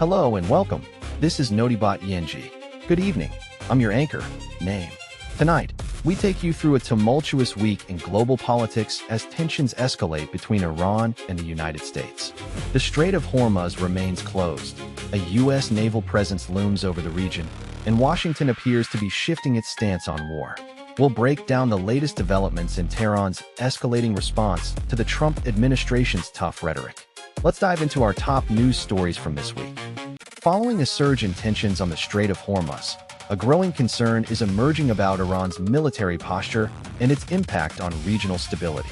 Hello and welcome. This is Notibot ENG. Good evening. I'm your anchor, Name. Tonight, we take you through a tumultuous week in global politics as tensions escalate between Iran and the United States. The Strait of Hormuz remains closed. A U.S. naval presence looms over the region, and Washington appears to be shifting its stance on war. We'll break down the latest developments in Tehran's escalating response to the Trump administration's tough rhetoric. Let's dive into our top news stories from this week. Following a surge in tensions on the Strait of Hormuz, a growing concern is emerging about Iran's military posture and its impact on regional stability.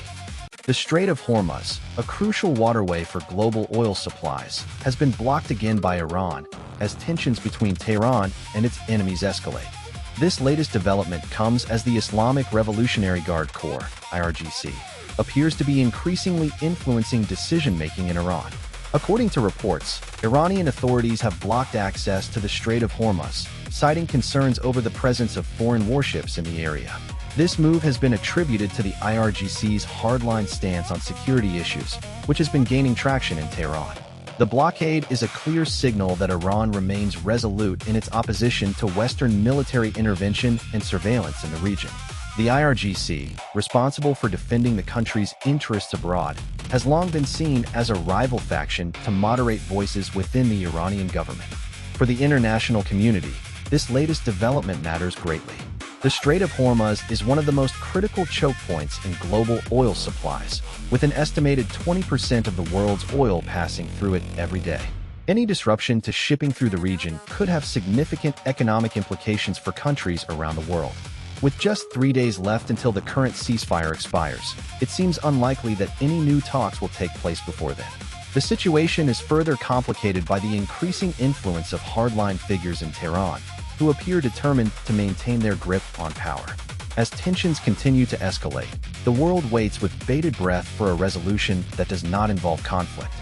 The Strait of Hormuz, a crucial waterway for global oil supplies, has been blocked again by Iran as tensions between Tehran and its enemies escalate. This latest development comes as the Islamic Revolutionary Guard Corps, Irgc, appears to be increasingly influencing decision-making in Iran. According to reports, Iranian authorities have blocked access to the Strait of Hormuz, citing concerns over the presence of foreign warships in the area. This move has been attributed to the IRGC's hardline stance on security issues, which has been gaining traction in Tehran. The blockade is a clear signal that Iran remains resolute in its opposition to Western military intervention and surveillance in the region. The IRGC, responsible for defending the country's interests abroad, has long been seen as a rival faction to moderate voices within the Iranian government. For the international community, this latest development matters greatly. The Strait of Hormuz is one of the most critical choke points in global oil supplies, with an estimated 20% of the world's oil passing through it every day. Any disruption to shipping through the region could have significant economic implications for countries around the world. With just 3 days left until the current ceasefire expires, it seems unlikely that any new talks will take place before then. The situation is further complicated by the increasing influence of hardline figures in Tehran, who appear determined to maintain their grip on power. As tensions continue to escalate, the world waits with bated breath for a resolution that does not involve conflict.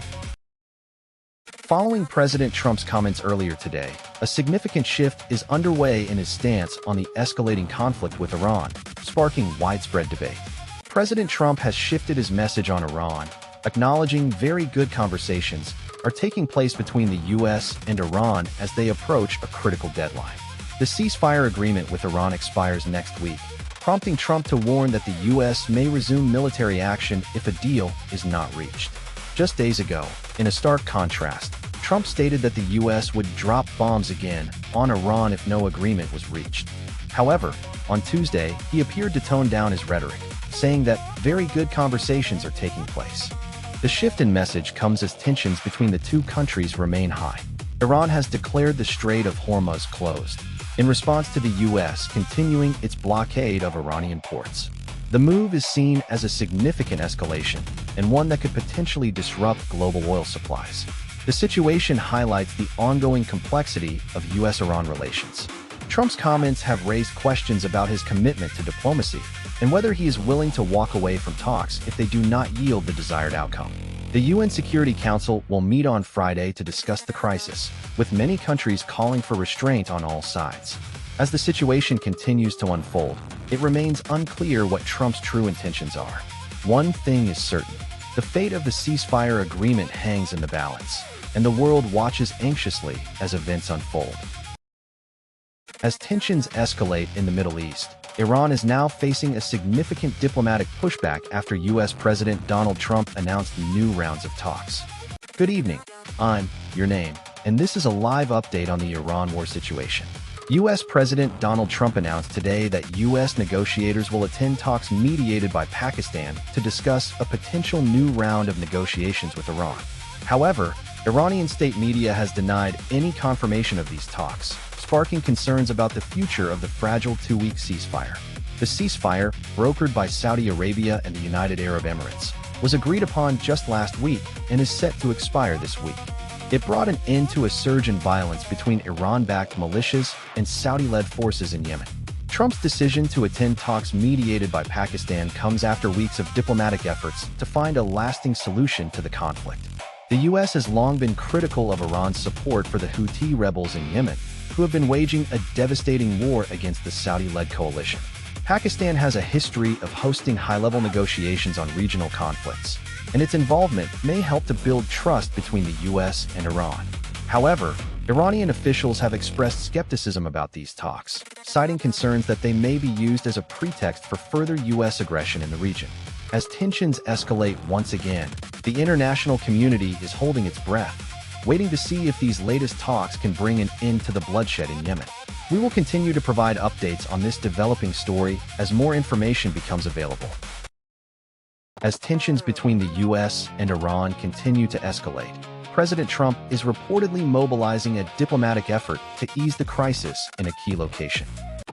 Following President Trump's comments earlier today, a significant shift is underway in his stance on the escalating conflict with Iran, sparking widespread debate. President Trump has shifted his message on Iran, acknowledging very good conversations are taking place between the U.S. and Iran as they approach a critical deadline. The ceasefire agreement with Iran expires next week, prompting Trump to warn that the U.S. may resume military action if a deal is not reached. Just days ago, in a stark contrast, Trump stated that the U.S. would drop bombs again on Iran if no agreement was reached. However, on Tuesday, he appeared to tone down his rhetoric, saying that very good conversations are taking place. The shift in message comes as tensions between the two countries remain high. Iran has declared the Strait of Hormuz closed, in response to the U.S. continuing its blockade of Iranian ports. The move is seen as a significant escalation, and one that could potentially disrupt global oil supplies. The situation highlights the ongoing complexity of U.S.-Iran relations. Trump's comments have raised questions about his commitment to diplomacy, and whether he is willing to walk away from talks if they do not yield the desired outcome. The UN Security Council will meet on Friday to discuss the crisis, with many countries calling for restraint on all sides. As the situation continues to unfold, it remains unclear what Trump's true intentions are. One thing is certain: the fate of the ceasefire agreement hangs in the balance, and the world watches anxiously as events unfold. As tensions escalate in the Middle East, Iran is now facing a significant diplomatic pushback after U.S. President Donald Trump announced new rounds of talks. Good evening, I'm your Name, and this is a live update on the Iran war situation. U.S. President Donald Trump announced today that U.S. negotiators will attend talks mediated by Pakistan to discuss a potential new round of negotiations with Iran. However, Iranian state media has denied any confirmation of these talks, sparking concerns about the future of the fragile 2-week ceasefire. The ceasefire, brokered by Saudi Arabia and the United Arab Emirates, was agreed upon just last week and is set to expire this week. It brought an end to a surge in violence between Iran-backed militias and Saudi-led forces in Yemen. Trump's decision to attend talks mediated by Pakistan comes after weeks of diplomatic efforts to find a lasting solution to the conflict. The U.S. has long been critical of Iran's support for the Houthi rebels in Yemen, who have been waging a devastating war against the Saudi-led coalition. Pakistan has a history of hosting high-level negotiations on regional conflicts, and its involvement may help to build trust between the U.S. and Iran. However, Iranian officials have expressed skepticism about these talks, citing concerns that they may be used as a pretext for further U.S. aggression in the region. As tensions escalate once again, the international community is holding its breath, waiting to see if these latest talks can bring an end to the bloodshed in Yemen. We will continue to provide updates on this developing story as more information becomes available. As tensions between the U.S. and Iran continue to escalate, President Trump is reportedly mobilizing a diplomatic effort to ease the crisis in a key location.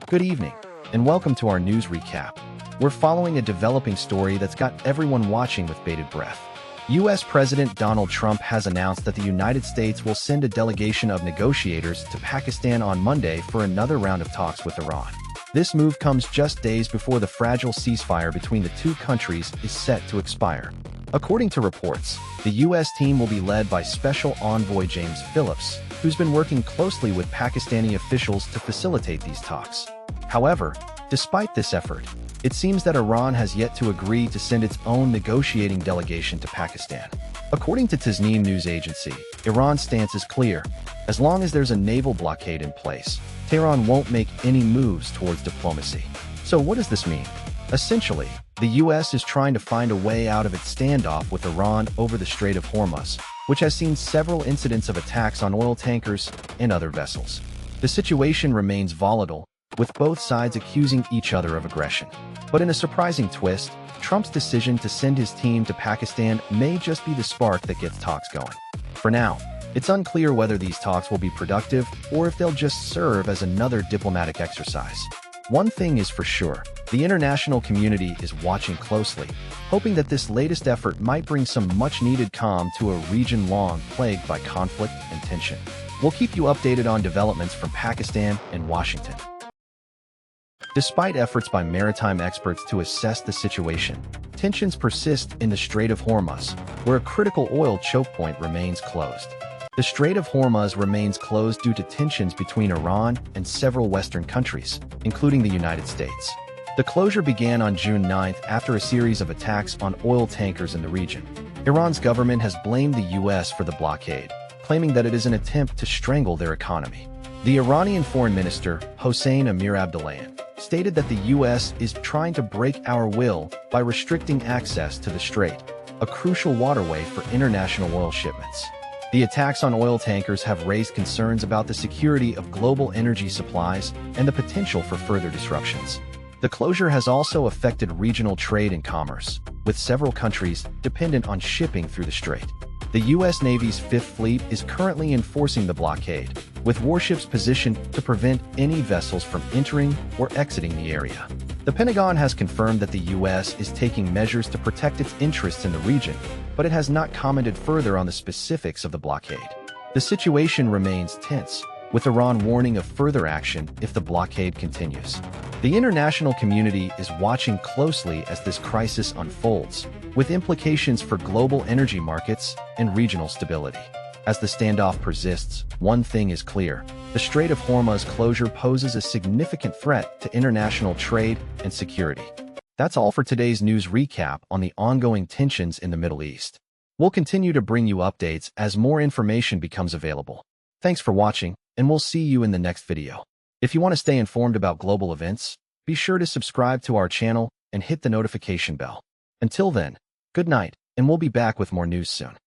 Good evening, and welcome to our news recap. We're following a developing story that's got everyone watching with bated breath. U.S. President Donald Trump has announced that the United States will send a delegation of negotiators to Pakistan on Monday for another round of talks with Iran. This move comes just days before the fragile ceasefire between the two countries is set to expire. According to reports, the U.S. team will be led by Special Envoy James Phillips, who's been working closely with Pakistani officials to facilitate these talks. However, despite this effort, it seems that Iran has yet to agree to send its own negotiating delegation to Pakistan. According to Tasnim news agency, Iran's stance is clear. As long as there's a naval blockade in place, Tehran won't make any moves towards diplomacy. So what does this mean? Essentially, the U.S. is trying to find a way out of its standoff with Iran over the Strait of Hormuz, which has seen several incidents of attacks on oil tankers and other vessels. The situation remains volatile, with both sides accusing each other of aggression. But in a surprising twist, Trump's decision to send his team to Pakistan may just be the spark that gets talks going. For now, it's unclear whether these talks will be productive or if they'll just serve as another diplomatic exercise. One thing is for sure, the international community is watching closely, hoping that this latest effort might bring some much-needed calm to a region long plagued by conflict and tension. We'll keep you updated on developments from Pakistan and Washington. Despite efforts by maritime experts to assess the situation, tensions persist in the Strait of Hormuz, where a critical oil choke point remains closed. The Strait of Hormuz remains closed due to tensions between Iran and several Western countries, including the United States. The closure began on June 9th after a series of attacks on oil tankers in the region. Iran's government has blamed the U.S. for the blockade, claiming that it is an attempt to strangle their economy. The Iranian Foreign Minister, Hossein Amir-Abdollahian, stated that the U.S. is trying to break our will by restricting access to the strait, a crucial waterway for international oil shipments. The attacks on oil tankers have raised concerns about the security of global energy supplies and the potential for further disruptions. The closure has also affected regional trade and commerce, with several countries dependent on shipping through the strait. The U.S. Navy's Fifth Fleet is currently enforcing the blockade, with warships positioned to prevent any vessels from entering or exiting the area. The Pentagon has confirmed that the U.S. is taking measures to protect its interests in the region, but it has not commented further on the specifics of the blockade. The situation remains tense, with Iran warning of further action if the blockade continues. The international community is watching closely as this crisis unfolds, with implications for global energy markets and regional stability. As the standoff persists, one thing is clear: the Strait of Hormuz closure poses a significant threat to international trade and security. That's all for today's news recap on the ongoing tensions in the Middle East. We'll continue to bring you updates as more information becomes available. Thanks for watching, and we'll see you in the next video. If you want to stay informed about global events, be sure to subscribe to our channel and hit the notification bell. Until then, good night, and we'll be back with more news soon.